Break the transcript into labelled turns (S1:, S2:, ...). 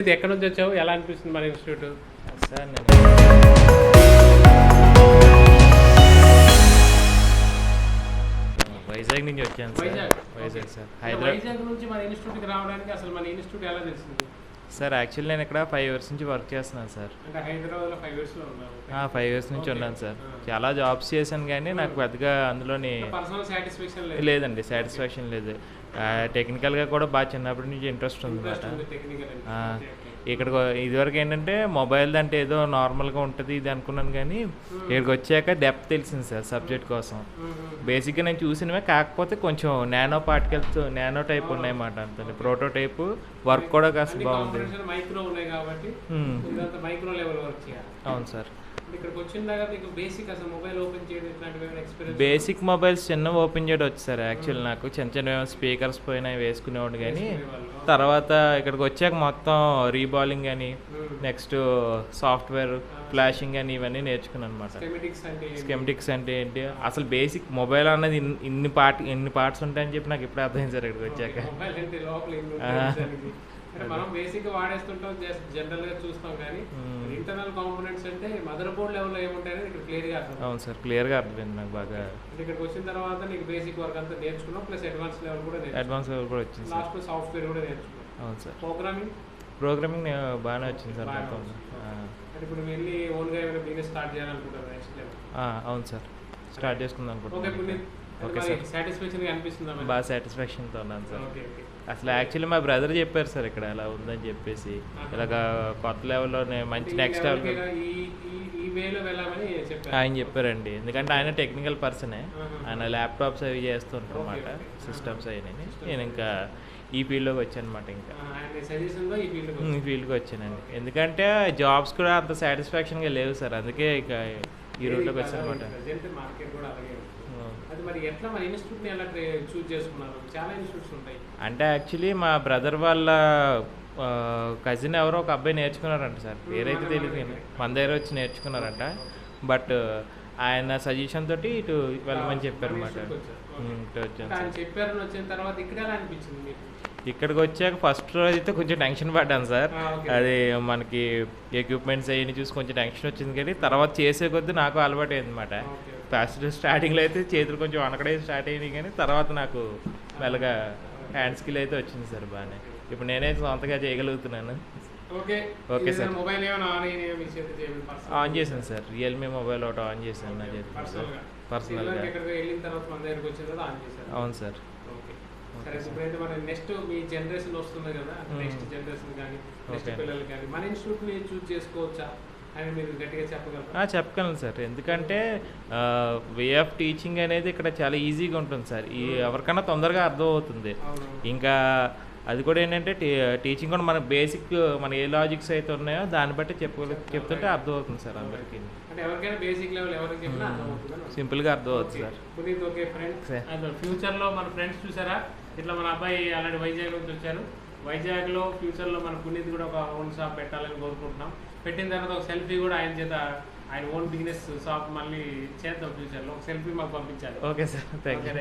S1: ఇది ఎక్కడి నుంచి వచ్చావు, ఎలా అనిపిస్తుంది మన ఇన్స్టిట్యూట్?
S2: సార్ నేను వైజాగ్ నుంచి వచ్చాను సార్. వైజాగ్ సార్.
S1: వైజాగ్ నుంచి మన ఇన్స్టిట్యూట్కి రావడానికి అసలు మన ఇన్స్టిట్యూట్ ఎలా తెలిసింది
S2: సార్? యాక్చువల్లీ నేను ఇక్కడ 5 years నుంచి వర్క్ చేస్తున్నాను సార్.
S1: అంటే హైదరాబాద్లో 5 yearsలో ఉన్నాను.
S2: 5 years నుంచి ఉన్నాను సార్. చాలా జాబ్స్ చేశాను కానీ నాకు పెద్దగా అందులోని
S1: పర్సనల్ సాటిస్ఫాక్షన్
S2: లేదండి. సాటిస్ఫాక్షన్ లేదు. టెక్నికల్గా కూడా బాగా చిన్నప్పటి నుంచి ఇంట్రెస్ట్ ఉందన్నమాట. ఇక్కడికి ఇదివరకు ఏంటంటే మొబైల్ అంటే ఏదో నార్మల్గా ఉంటుంది ఇది అనుకున్నాను కానీ ఇక్కడికి వచ్చాక డెప్త్ తెలిసింది సార్ సబ్జెక్ట్ కోసం. బేసిక్గా నేను చూసినవే, కాకపోతే కొంచెం నానో పార్టికల్స్ నానో టైప్ ఉన్నాయన్నమాట. అంతే ప్రోటో టైప్ వర్క్ కూడా కాస్త బాగుంది.
S1: మైక్రో ఉన్నాయి కాబట్టి మైక్రో లెవెల్ వర్క్ చేయాలి.
S2: అవును సార్.
S1: ఇక్కడికి వచ్చిన దాకా మీకు బేసిక్ అసలు మొబైల్ ఓపెన్ చేయడం ఇట్లాంటివి ఎక్స్పీరియన్స్?
S2: బేసిక్ మొబైల్స్ చిన్న ఓపెన్ చేయడం వచ్చి సార్. యాక్చువల్ నాకు చిన్న చిన్న స్పీకర్స్ పోయినా వేసుకునేవాడు కానీ తర్వాత ఇక్కడికి వచ్చాక మొత్తం రీబాలింగ్ అని నెక్స్ట్ సాఫ్ట్వేర్ ఫ్లాషింగ్ అని ఇవన్నీ నేర్చుకున్నాను అనమాట. స్కెమెటిక్స్ అంటే ఏంటి, అసలు బేసిక్ మొబైల్ అన్నది ఇన్ని పార్ట్స్ ఉంటాయని చెప్పి నాకు ఇప్పుడు అర్థమైంది సార్ ఇక్కడికి వచ్చాక.
S1: మనం బేసిక్ వాడేస్తుంటాం, జనరల్ గా చూస్తాం కానీ ఇంటర్నల్ కాంపోనెంట్స్ అంటే మదర్ బోర్డ్ లెవెల్లో ఏముంటాయని ఇక్కడ క్లియర్ గా అర్థం.
S2: అవును సార్, క్లియర్ గా అర్థమైంది నాకు బాగా.
S1: ఇక్కడికి వచ్చిన తర్వాత నీకు బేసిక్ వర్క్ అంతా నేర్చుకున్నాం, ప్లస్ అడ్వాన్స్ లెవెల్ కూడా
S2: వచ్చింది.
S1: లాస్ట్ సాఫ్ట్వేర్ కూడా నేర్చుకున్నాం.
S2: అవును సార్.
S1: ప్రోగ్రామింగ్
S2: బాగానే వచ్చింది సార్ మొత్తం.
S1: ఇప్పుడు వెళ్ళి ఓన్ గా ఏమైనా బిజినెస్ స్టార్ట్ చేయాలనుకుంటారు నెక్స్ట్ లెవెల్?
S2: అవును సార్, స్టార్ట్ చేసుకుందాం అనుకుంటున్నాను.
S1: Okay sir. సాటిస్ఫాక్షన్ అనిపిస్తుందా?
S2: బాగా సాటిస్ఫాక్షన్తో ఉన్నాను సార్. అసలు యాక్చువల్లీ మా బ్రదర్ చెప్పారు సార్ ఇక్కడ ఎలా ఉందని చెప్పేసి, ఇలాగ కొత్త లెవెల్లో మంచి నెక్స్ట్ లెవెల్ ఆయన చెప్పారండి. ఎందుకంటే ఆయన టెక్నికల్ పర్సనే, ఆయన ల్యాప్టాప్స్ అవి చేస్తుంటారు అన్నమాట, సిస్టమ్స్ అయినాయి. నేను ఇంకా ఈ ఫీల్డ్లోకి వచ్చాను అనమాట. ఇంకా ఈ ఫీల్డ్కి వచ్చానండి. ఎందుకంటే జాబ్స్ కూడా అంత సాటిస్ఫాక్షన్గా లేవు సార్, అందుకే ఇక ఈ రూట్లోకి వచ్చాను అనమాట. అంటే యాక్చువల్లీ మా బ్రదర్ వాళ్ళ కజిన్ ఎవరో ఒక అబ్బాయి నేర్చుకున్నారంట సార్, పేరైతే తెలియదు, మన దగ్గర వచ్చి నేర్చుకున్నారంట. బట్ ఆయన సజెషన్ తోటి ఇటు వెళ్ళమని చెప్పారు అనమాట. ఇక్కడికి వచ్చాక ఫస్ట్ రోజు అయితే కొంచెం టెన్షన్ పడ్డాను సార్. అది మనకి ఎక్విప్మెంట్స్ అవన్నీ చూసి కొంచెం టెన్షన్ వచ్చింది, కానీ తర్వాత చేసే కొద్దీ నాకు అలవాటు అయింది అనమాట. ఫస్ట్ స్టార్టింగ్లో అయితే చేతులు కొంచెం వనకడే స్టార్ట్ అయినాయి, కానీ తర్వాత నాకు మెల్లగా హ్యాండ్ స్కిల్ అయితే వచ్చింది సార్ బాగానే. ఇప్పుడు నేనైతే సొంతగా చేయగలుగుతున్నాను. Okay sir. ఆన్ చేశాను సార్, రియల్మీ మొబైల్ ఒకటి ఆన్ చేశాను నా చేతి సార్ పర్సనల్గా. అవును సార్.
S1: సరే, ఇప్పుడైతే మన నెక్స్ట్ మీ జనరేషన్ వస్తుంది కదా, నెక్స్ట్ జనరేషన్ కానీ నెక్స్ట్ పిల్లలు కానీ మన ఇన్స్టిట్యూట్ని చూస్ చేసుకోవచ్చా అని మీరు గట్టిగా చెప్పగలరా?
S2: చెప్పగలను సార్. ఎందుకంటే వే ఆఫ్ టీచింగ్ అనేది ఇక్కడ చాలా ఈజీగా ఉంటుంది సార్. ఎవరికైనా తొందరగా అర్థం అవుతుంది. ఇంకా అది కూడా ఏంటంటే టీచింగ్ కూడా మన బేసిక్ మన ఏ లాజిక్స్ అయితే ఉన్నాయో దాన్ని బట్టి చెప్తుంటే అర్థం అవుతుంది సార్ అందరికీ.
S1: ఎవరికైనా బేసిక్ లెవెల్ ఎవరికి చెప్పినా
S2: సింపుల్గా అర్థం అవుతుంది సార్.
S1: పునీత్, ఓకే ఫ్రెండ్స్, ఫ్యూచర్లో మన ఫ్రెండ్స్ చూసారా, ఇట్లా మన అబ్బాయి అలాంటి వైజాగ్ నుంచి వచ్చారు. వైజాగ్లో ఫ్యూచర్లో మన పునీత్ కూడా ఒక ఓన్ షాప్ పెట్టాలని కోరుకుంటున్నాం. పెట్టిన తర్వాత ఒక సెల్ఫీ కూడా ఆయన చేత, ఆయన ఓన్ బిజినెస్ షాప్ మళ్ళీ చేద్దాం ఫ్యూచర్లో. ఒక సెల్ఫీ మాకు పంపించాలి.
S2: Okay sir, thank you.